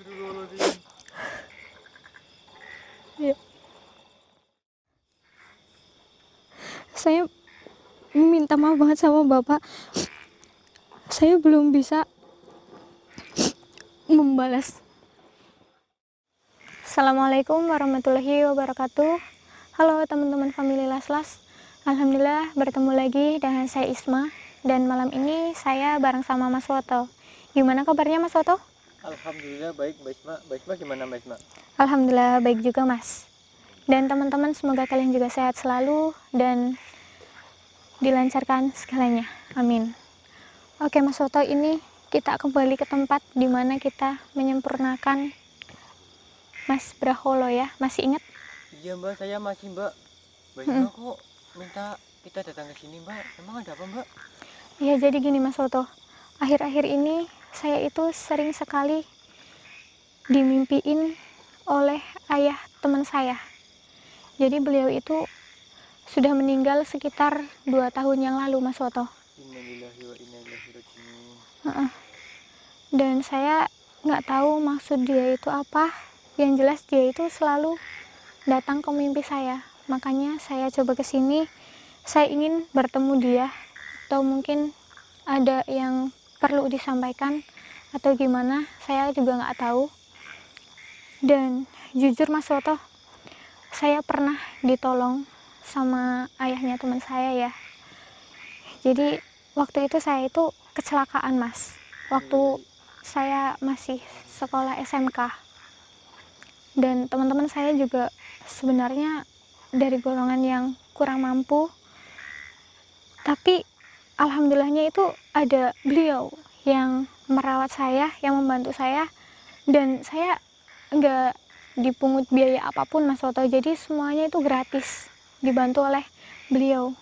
Astagfirullahaladzim. Ya. Saya minta maaf banget sama Bapak. Saya belum bisa membalas. Assalamualaikum warahmatullahi wabarakatuh. Halo teman-teman family Laslas. Alhamdulillah bertemu lagi dengan saya Isma. Dan malam ini saya bareng sama Mas Woto. Gimana kabarnya Mas Woto? Alhamdulillah baik Mbak Isma. Mbak Isma gimana Mbak Isma? Alhamdulillah baik juga Mas. Dan teman-teman semoga kalian juga sehat selalu dan dilancarkan segalanya. Amin. Oke Mas Woto, ini kita kembali ke tempat di mana kita menyempurnakan Mas Braholo ya. Masih ingat? Iya Mbak, saya masih Mbak. Mbak Isma kok minta kita datang ke sini Mbak? Emang ada apa Mbak? Ya jadi gini Mas Woto, akhir-akhir ini saya itu sering sekali dimimpiin oleh ayah teman saya. Jadi beliau itu sudah meninggal sekitar 2 tahun yang lalu Mas Woto. Innalillahi wa inna ilaihi raji'un. Dan saya nggak tahu maksud dia itu apa. Yang jelas dia itu selalu datang ke mimpi saya. Makanya saya coba ke sini. Saya ingin bertemu dia, atau mungkin ada yang perlu disampaikan atau gimana, saya juga nggak tahu. Dan jujur Mas Woto, saya pernah ditolong sama ayahnya teman saya ya. Jadi waktu itu saya itu kecelakaan Mas, waktu saya masih sekolah SMK. Dan teman-teman saya juga sebenarnya dari golongan yang kurang mampu, tapi alhamdulillahnya itu ada beliau yang merawat saya, yang membantu saya, dan saya nggak dipungut biaya apapun Mas Woto. Jadi semuanya itu gratis, dibantu oleh beliau.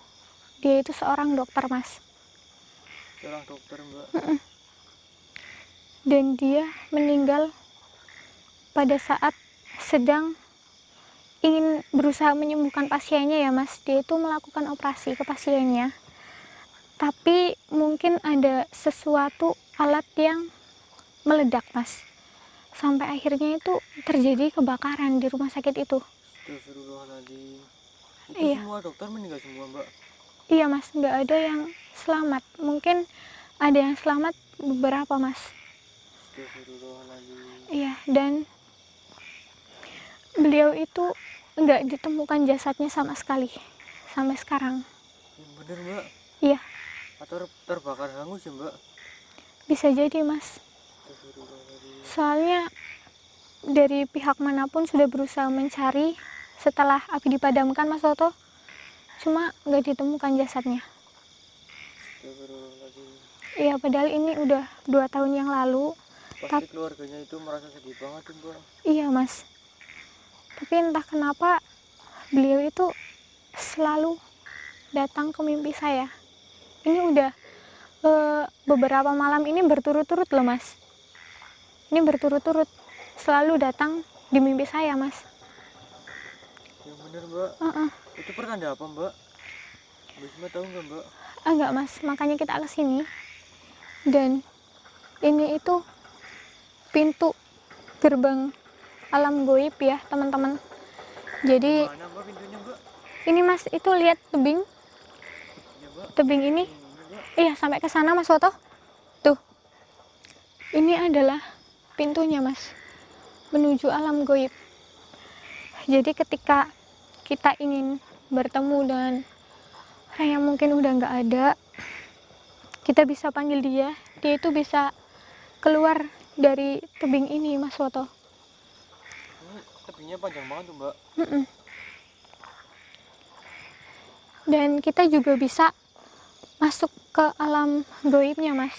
Dia itu seorang dokter Mas. Seorang dokter Mbak. Dan dia meninggal pada saat sedang ingin berusaha menyembuhkan pasiennya ya Mas. Dia itu melakukan operasi ke pasiennya, tapi mungkin ada sesuatu alat yang meledak Mas, sampai akhirnya itu terjadi kebakaran di rumah sakit itu. Astagfirullahaladzim. Itu Iya. semua dokter meninggal semua Mbak? Iya Mas, nggak ada yang selamat. Mungkin ada yang selamat beberapa Mas. Astagfirullahaladzim. Iya, dan beliau itu nggak ditemukan jasadnya sama sekali sampai sekarang. Bener Mbak? Iya, Atau terbakar hangus ya Mbak? bisa jadi Mas. Astagfirullahaladzim. Soalnya dari pihak manapun sudah berusaha mencari setelah api dipadamkan Mas Woto, cuma nggak ditemukan jasadnya. Astagfirullahaladzim. Iya, padahal ini udah 2 tahun yang lalu. Pasti keluarganya itu merasa sedih banget tuh Mbak. Iya Mas, tapi entah kenapa beliau itu selalu datang ke mimpi saya. Ini udah beberapa malam ini berturut-turut loh Mas. Ini berturut-turut selalu datang di mimpi saya Mas. Yang bener Mbak. Itu pertanda apa Mbak? Mbak Isma tahu nggak Mbak? Enggak Mas, makanya kita ke sini. Dan ini itu pintu gerbang alam goib ya teman-teman. Jadi Mana Mbak pintunya Mbak? ini Mas, itu lihat tebing. Ya Mbak. Tebing ini, Mbak. iya sampai ke sana Mas Woto. Tuh. Ini adalah pintunya Mas, menuju alam goib. Jadi ketika kita ingin bertemu dengan orang yang mungkin udah nggak ada, kita bisa panggil dia. Dia itu bisa keluar dari tebing ini Mas Woto. Ini tebingnya panjang banget tuh Mbak. Dan kita juga bisa masuk ke alam goibnya Mas.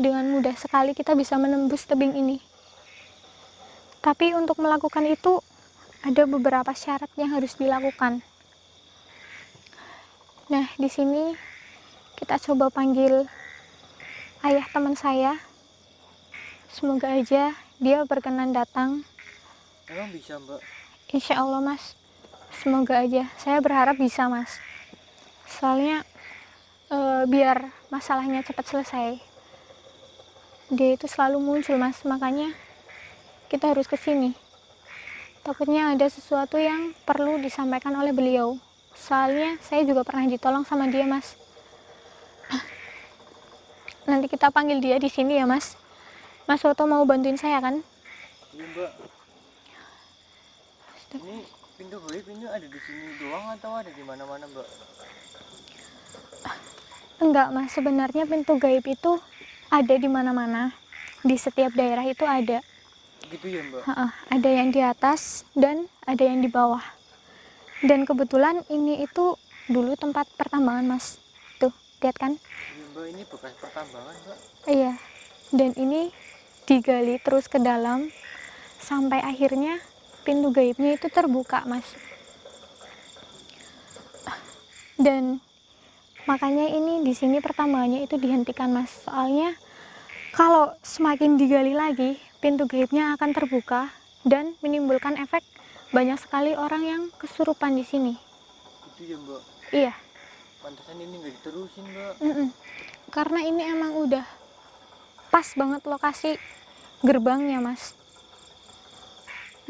Dengan mudah sekali kita bisa menembus tebing ini. Tapi untuk melakukan itu ada beberapa syarat yang harus dilakukan. Nah, di sini kita coba panggil ayah teman saya. Semoga aja dia berkenan datang. Emang bisa Mbak? Insya Allah Mas, semoga aja. Saya berharap bisa Mas. Soalnya biar masalahnya cepat selesai. Dia itu selalu muncul Mas, makanya kita harus ke sini. Takutnya ada sesuatu yang perlu disampaikan oleh beliau. Soalnya saya juga pernah ditolong sama dia, Mas. Nanti kita panggil dia di sini ya, Mas. Mas Woto mau bantuin saya kan? Iya mbak. Ini pintu gaib ini ada di sini doang atau ada di mana-mana mbak? Enggak, Mas. Sebenarnya pintu gaib itu ada di mana-mana. Di setiap daerah itu ada. Gitu ya mbak? Ada yang di atas dan ada yang di bawah. Dan kebetulan ini itu dulu tempat pertambangan, Mas. Tuh, lihat kan? Iya mbak, ini bekas pertambangan mbak. Iya. Dan ini digali terus ke dalam sampai akhirnya pintu gaibnya itu terbuka, Mas. Dan makanya ini di sini pertambangannya itu dihentikan, Mas. Soalnya kalau semakin digali lagi, pintu gaibnya akan terbuka dan menimbulkan efek banyak sekali orang yang kesurupan di sini. Gitu ya mbak? Iya. Pantesan ini nggak diterusin mbak. Karena ini emang udah pas banget lokasi gerbangnya, Mas.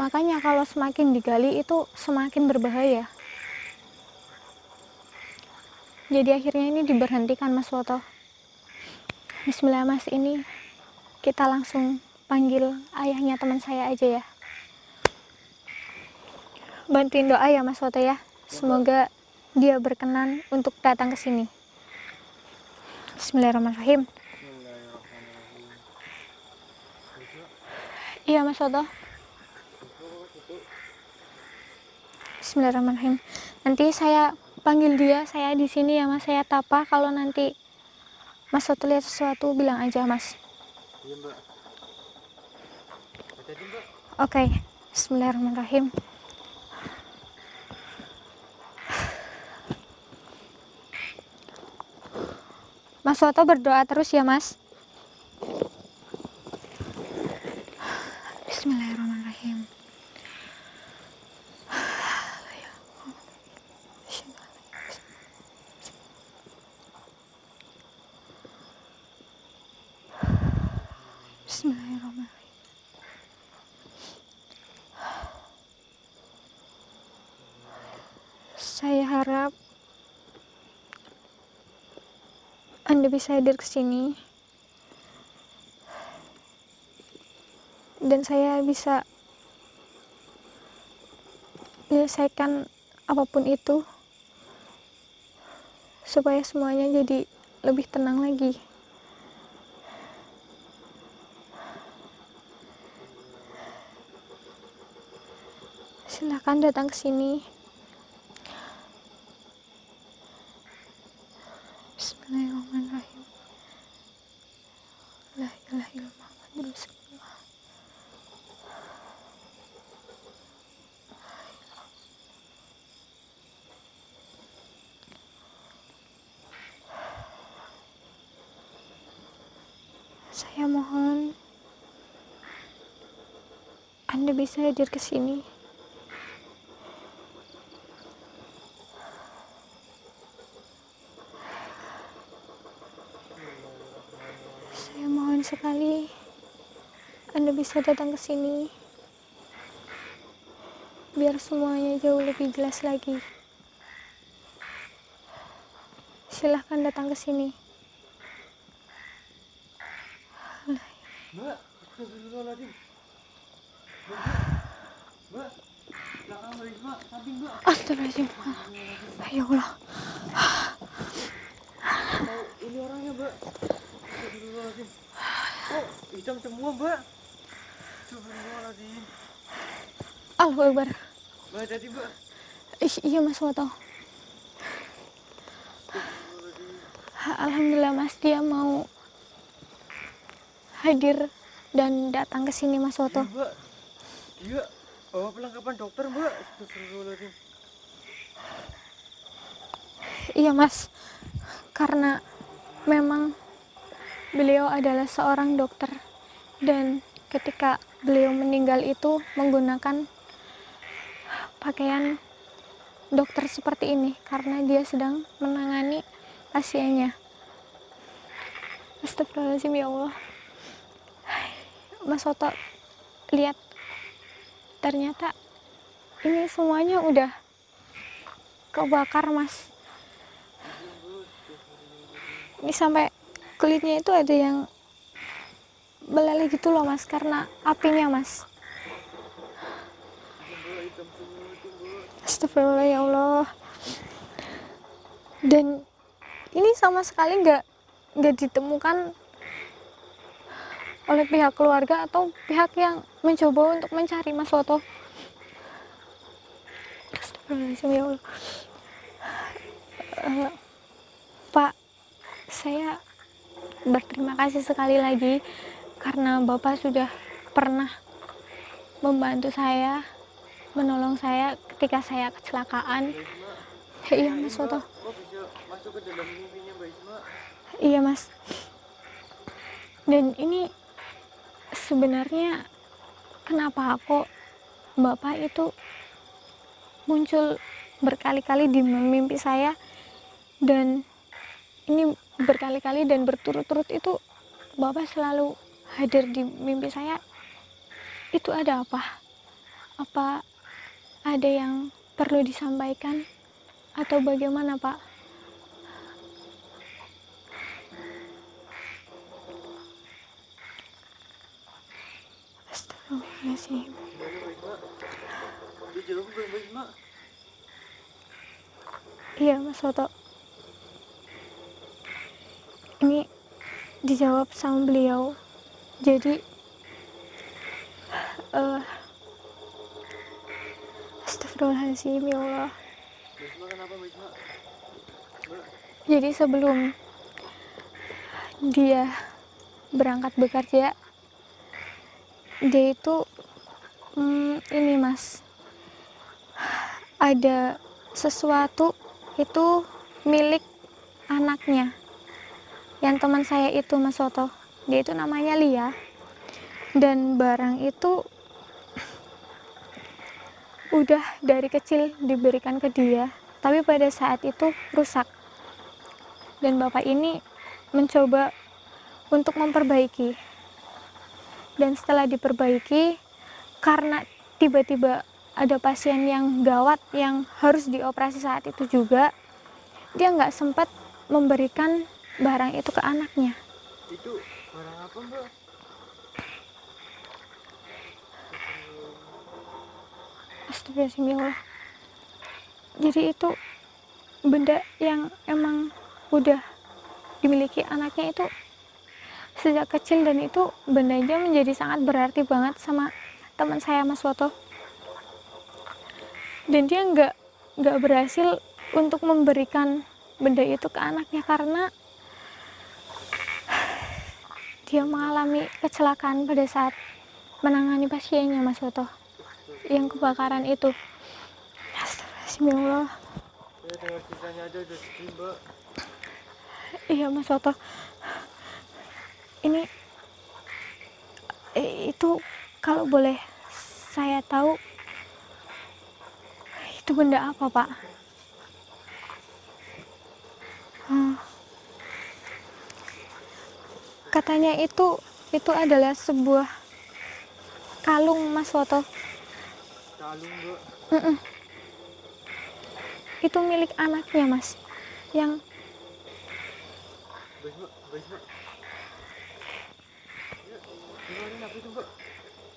Makanya kalau semakin digali itu semakin berbahaya. Jadi akhirnya ini diberhentikan, Mas Woto. Bismillah, Mas, ini kita langsung panggil ayahnya teman saya aja ya. Bantuin doa ya, Mas Woto ya. Semoga dia berkenan untuk datang ke sini. Bismillahirrahmanirrahim. Bismillahirrahmanirrahim. Iya, Mas Woto. Bismillahirrahmanirrahim. Nanti saya panggil dia, saya di sini ya, Mas. Saya tapa, kalau nanti Mas Woto lihat sesuatu bilang aja, Mas. Iya mbak. Jadi mbak. Oke. Bismillahirrahmanirrahim. Mas Woto berdoa terus ya, Mas. Bismillahirrahmanirrahim. Bismillahirrahmanirrahim. Saya harap Anda bisa hadir ke sini dan saya bisa menyelesaikan apapun itu supaya semuanya jadi lebih tenang lagi. Silahkan datang ke sini. Bismillahirrahmanirrahim. La ilaha illallah Muhammadur Rasulullah. Saya mohon Anda bisa hadir ke sini. Saya mohon sekali Anda bisa datang ke sini biar semuanya jauh lebih jelas lagi. Silahkan datang ke sini. Mbak, astagfirullahaladzim. Mbak, belakang balik mbak, samping mbak. Astagfirullahaladzim. Ya Allah. Oh, ini orangnya mbak. Astagfirullahaladzim. Oh, hitam semua mbak. Astagfirullahaladzim. Allahu Akbar. Mbak, jadi mbak. Iya, Mas Woto. Alhamdulillah, Mas, dia mau hadir dan datang ke sini, Mas Woto. Iya mbak. Iya, bawa perlengkapan dokter mbak. Astagfirullahaladzim. Iya, Mas, karena memang beliau adalah seorang dokter dan ketika beliau meninggal itu menggunakan pakaian dokter seperti ini karena dia sedang menangani pasiennya. Astagfirullahaladzim, ya Allah. Mas Woto, lihat ternyata ini semuanya udah kebakar, Mas. Ini sampai kulitnya itu ada yang belali gitu loh, Mas, karena apinya, Mas. Astagfirullah, ya Allah. Dan ini sama sekali nggak ditemukan oleh pihak keluarga atau pihak yang mencoba untuk mencari Mas Woto. Astagfirullahaladzim, ya Allah. Pak, saya berterima kasih sekali lagi karena Bapak sudah pernah membantu saya, menolong saya ketika saya kecelakaan. Iya, Mas Woto. Kok bisa masuk ke dalam mimpinya Mbak Isma? Iya, Mas. Dan ini sebenarnya kenapa kok Bapak itu muncul berkali-kali di mimpi saya, dan ini berkali-kali dan berturut-turut itu Bapak selalu hadir di mimpi saya. Itu ada apa? Apa ada yang perlu disampaikan atau bagaimana, Pak? Astagfirullahaladzim. Gimana Mbak Isma? Dijawab Mbak Isma? Iya, Mas Woto. Ini dijawab sama beliau. Jadi astagfirullahaladzim, ya Allah. Mbak Isma kenapa Mbak Isma? Mbak, Jadi sebelum dia berangkat bekerja, dia itu ini, Mas, ada sesuatu itu milik anaknya yang teman saya itu, Mas Woto. Dia itu namanya Lia, dan barang itu udah dari kecil diberikan ke dia, tapi pada saat itu rusak, dan bapak ini mencoba untuk memperbaiki. Dan setelah diperbaiki, karena tiba-tiba ada pasien yang gawat yang harus dioperasi saat itu juga, dia nggak sempat memberikan barang itu ke anaknya. itu barang apa Mbak? Astagfirullahaladzim. Jadi itu benda yang emang udah dimiliki anaknya itu sejak kecil, dan itu bendanya menjadi sangat berarti banget sama teman saya, Mas Woto. Dan dia nggak berhasil untuk memberikan benda itu ke anaknya karena dia mengalami kecelakaan pada saat menangani pasiennya, Mas Woto, yang kebakaran itu. Astagfirullahaladzim, ya Allah. Ya dengar ceritanya aja udah sedih Mbak. Iya, Mas Woto. Ini itu kalau boleh saya tahu, itu benda apa, Pak? Katanya itu adalah sebuah kalung, Mas Woto. Kalung Mbak. Itu milik anaknya, Mas, yang Mbak Isma, Mbak Isma. Ya, gimana apa itu Mbak?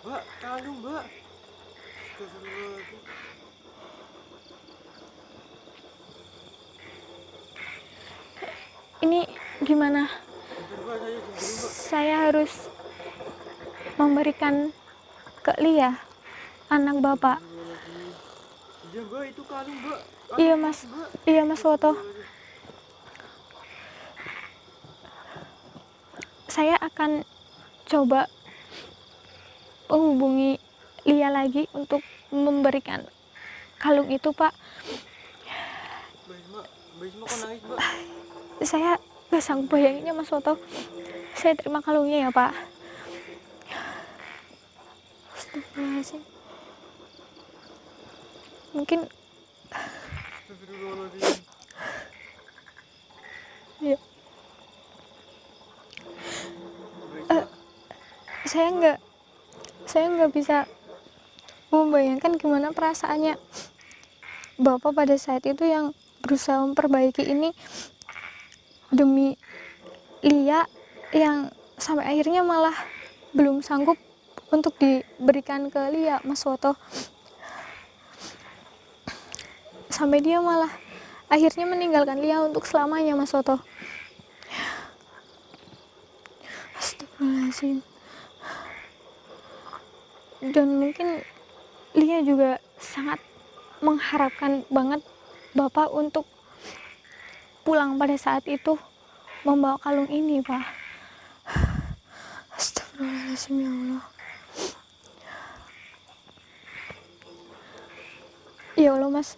Mbak, kalung Mbak. Astagfirullahaladzim. ini gimana? Bentar Mbak, saya izin dulu Mbak. Saya harus memberikan ke Lia, anak Bapak. Astagfirullahaladzim. Iya Mbak, itu kalung Mbak. Iya, Kalung Mas. Mbak. Iya, Mas Woto. Saya akan coba menghubungi Lia lagi untuk memberikan kalung itu, Pak. Mbak Isma kok nangis Mbak? Saya gak sanggup bayanginnya, Mas Woto. Saya terima kalungnya ya, Pak. Astagfirullahaladzim. Mungkin Astagfirullahaladzim. ya, Mbak Isma, saya nggak bisa membayangkan gimana perasaannya bapak pada saat itu yang berusaha memperbaiki ini demi Lia, yang sampai akhirnya malah belum sanggup untuk diberikan ke Lia, Mas Woto. Sampai dia malah akhirnya meninggalkan Lia untuk selamanya, Mas Woto. Astagfirullahaladzim. Dan mungkin Lia juga sangat mengharapkan banget bapak untuk pulang pada saat itu membawa kalung ini, Pak. Astagfirullahaladzim, ya Allah. Ya Allah, Mas.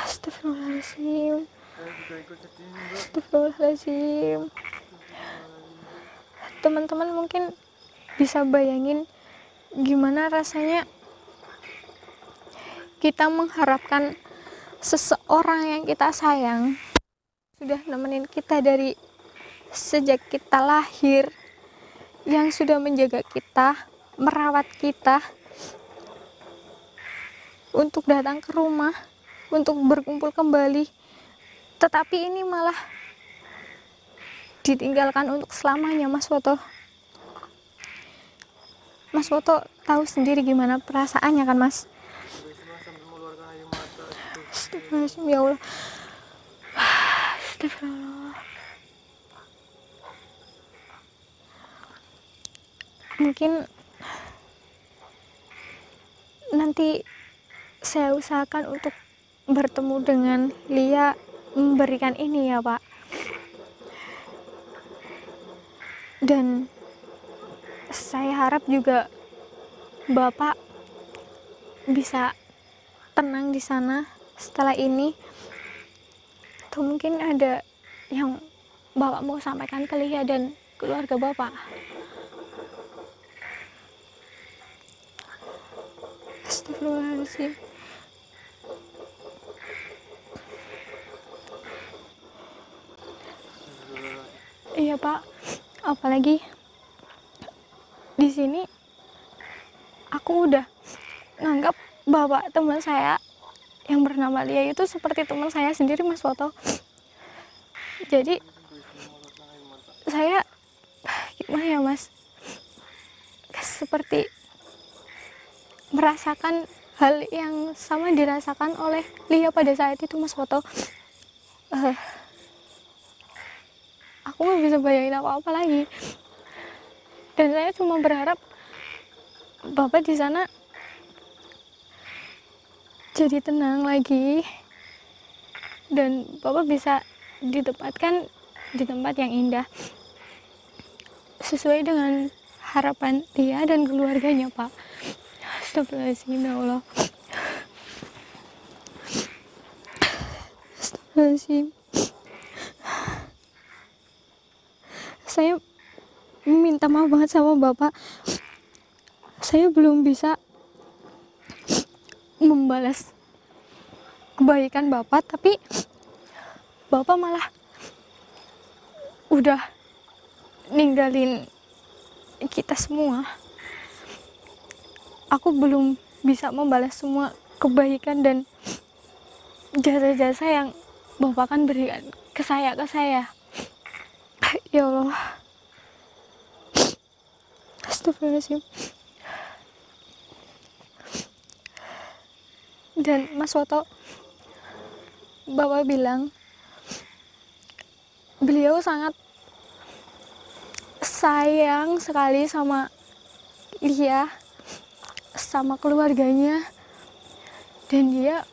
Astagfirullahaladzim. Saya juga ikut sedih nih, Mbak. Astagfirullahaladzim. Teman-teman mungkin bisa bayangin gimana rasanya kita mengharapkan seseorang yang kita sayang, sudah nemenin kita dari sejak kita lahir, yang sudah menjaga kita, merawat kita, untuk datang ke rumah, untuk berkumpul kembali, tetapi ini malah ditinggalkan untuk selamanya, Mas Woto. Mas Woto tahu sendiri gimana perasaannya kan, Mas? Sampai mengeluarkan air mata. Astagfirullahaladzim, ya Allah. Astagfirullah. Mungkin nanti saya usahakan untuk bertemu dengan Lia, memberikan ini ya, Pak. Dan saya harap juga Bapak bisa tenang di sana setelah ini. Atau mungkin ada yang Bapak mau sampaikan ke Lia dan keluarga Bapak. Astagfirullahaladzim. Iya, Pak. Apalagi di sini aku udah nganggap Bapak teman saya yang bernama Lia itu seperti teman saya sendiri, Mas Woto. Jadi saya gimana ya, Mas, seperti merasakan hal yang sama dirasakan oleh Lia pada saat itu, Mas Woto. Aku nggak bisa bayangin apa-apa lagi. Dan saya cuma berharap Bapak di sana jadi tenang lagi, dan Bapak bisa ditempatkan di tempat yang indah sesuai dengan harapan dia dan keluarganya, Pak. Astagfirullahaladzim, ya Allah. Astagfirullahaladzim. Saya minta maaf banget sama Bapak. Saya belum bisa membalas kebaikan Bapak, tapi Bapak malah udah ninggalin kita semua. Aku belum bisa membalas semua kebaikan dan jasa-jasa yang Bapak kan berikan ke saya. Ya Allah. Astagfirullahaladzim. Dan Mas Woto, Bapak bilang beliau sangat sayang sekali sama Lia, sama keluarganya, dan dia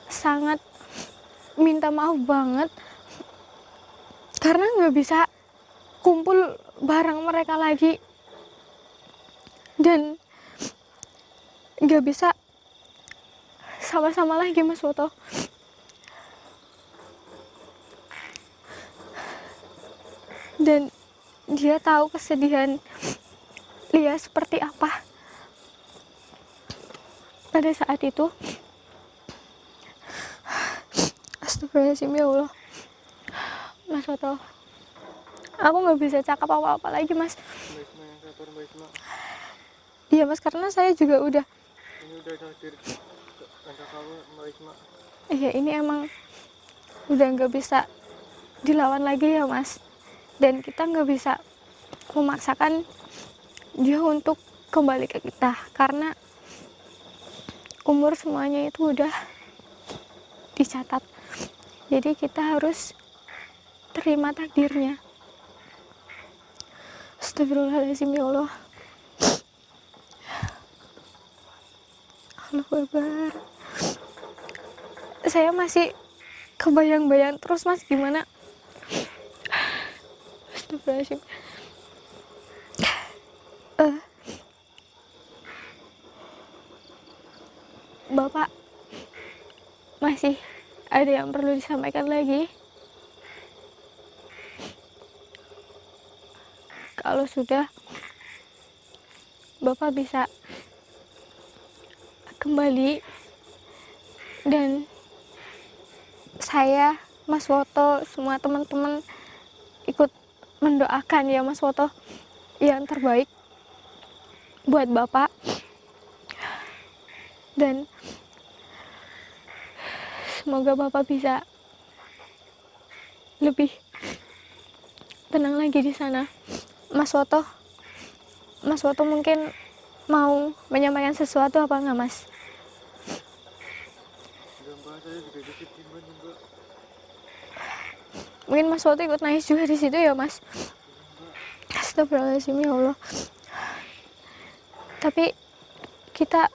sangat minta maaf banget karena nggak bisa kumpul bareng mereka lagi dan nggak bisa sama-sama lagi, Mas Woto. Dan dia tahu kesedihan Lia seperti apa pada saat itu. Astagfirullahaladzim, ya Allah. Mas Woto, aku nggak bisa cakap apa-apa lagi, Mas. Mbak Isma. Iya mas, karena saya juga udah, Ini udah takdir kata kamu Mbak Isma. iya ini emang udah nggak bisa dilawan lagi ya mas, dan kita nggak bisa memaksakan dia untuk kembali ke kita karena umur semuanya itu udah dicatat. Jadi kita harus terima takdirnya. Astagfirullahaladzim, ya Allah. Allahu Akbar. Saya masih kebayang-bayang terus mas, gimana. Astagfirullahaladzim. Bapak, masih ada yang perlu disampaikan lagi? Kalau sudah, Bapak bisa kembali, dan saya, Mas Woto, semua teman-teman ikut mendoakan ya Mas Woto yang terbaik buat Bapak, dan semoga Bapak bisa lebih tenang lagi di sana. Mas Woto mungkin mau menyampaikan sesuatu apa enggak Mas? Udah Mbak, saya juga disiplin Mbak. Mungkin Mas Woto ikut nangis juga di situ ya Mas. Astagfirullahaladzim, ya Allah. Tapi kita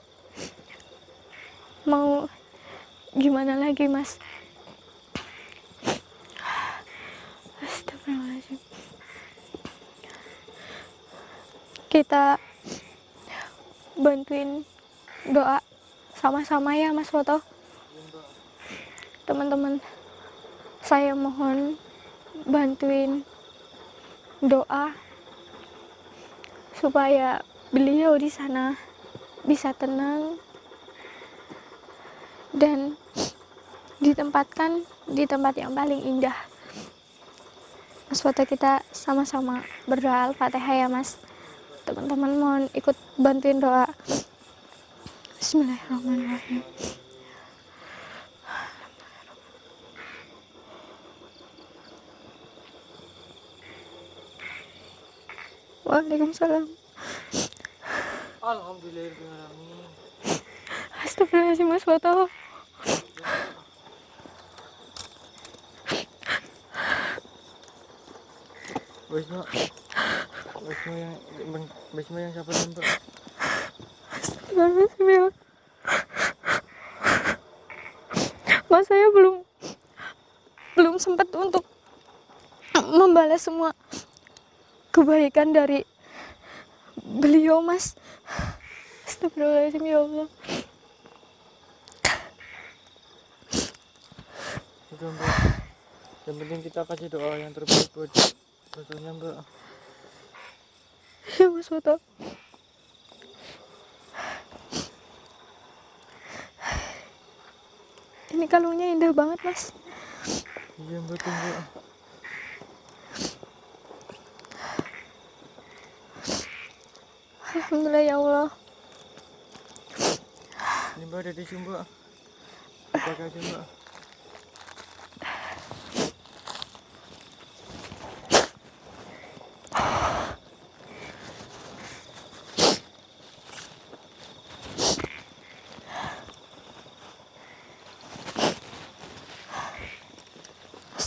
mau gimana lagi Mas? Astagfirullahaladzim. Kita bantuin doa sama-sama ya Mas Woto. Teman-teman, saya mohon bantuin doa supaya beliau di sana bisa tenang dan ditempatkan di tempat yang paling indah. Mas Woto, kita sama-sama berdoa Al-Fatihah ya Mas. Teman-teman mohon ikut bantuin doa. Bismillahirrahmanirrahim. Waalaikumsalam. Alhamdulillahirrahmanirrahim. Astagfirullahaladzim Mas Woto. Mbak Isma yang siapa nih Mbak? Astagfirullahaladzim, ya. Mas, saya belum sempat untuk membalas semua kebaikan dari beliau Mas. Astagfirullahaladzim, ya Allah. Udah Mbak, yang penting kita kasih doa yang terbaik buat Rasulnya Mbak. Ya Mas Woto. Ini kalungnya indah banget Mas. Iya Mbak, tunggu. Alhamdulillah ya Allah. Ini Mbak ada di sini Mbak. Pakai aja Mbak.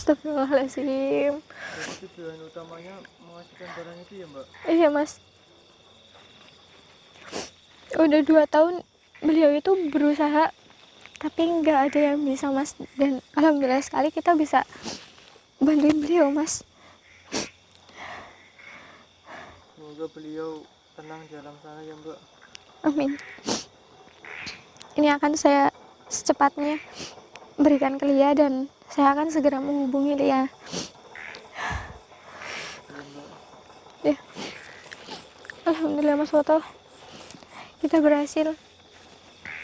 Astagfirullahaladzim. Jadi tujuan utamanya mengasihkan barang itu ya Mbak? Iya Mas. Udah 2 tahun beliau itu berusaha, tapi nggak ada yang bisa Mas. Dan alhamdulillah sekali kita bisa bantuin beliau Mas. Semoga beliau tenang di alam sana ya Mbak. Amin. Ini akan saya secepatnya berikan ke Lia, dan saya akan segera menghubungi Lia. Iya Mbak. Ya. Alhamdulillah Mas Woto, kita berhasil.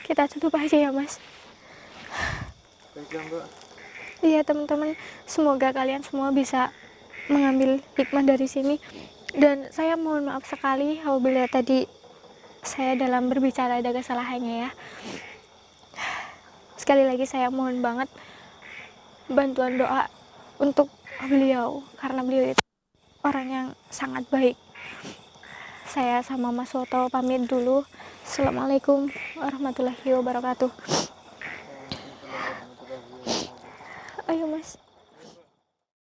Kita tutup aja ya Mas. Baiklah Mbak. Iya teman-teman, semoga kalian semua bisa mengambil hikmah dari sini. Dan saya mohon maaf sekali apabila tadi saya dalam berbicara ada kesalahannya ya. Sekali lagi saya mohon banget bantuan doa untuk beliau, karena beliau itu orang yang sangat baik. Saya sama Mas Woto pamit dulu. Assalamualaikum warahmatullahi wabarakatuh. Waalaikumsalam warahmatullahi wabarakatuh. Ayo Mas.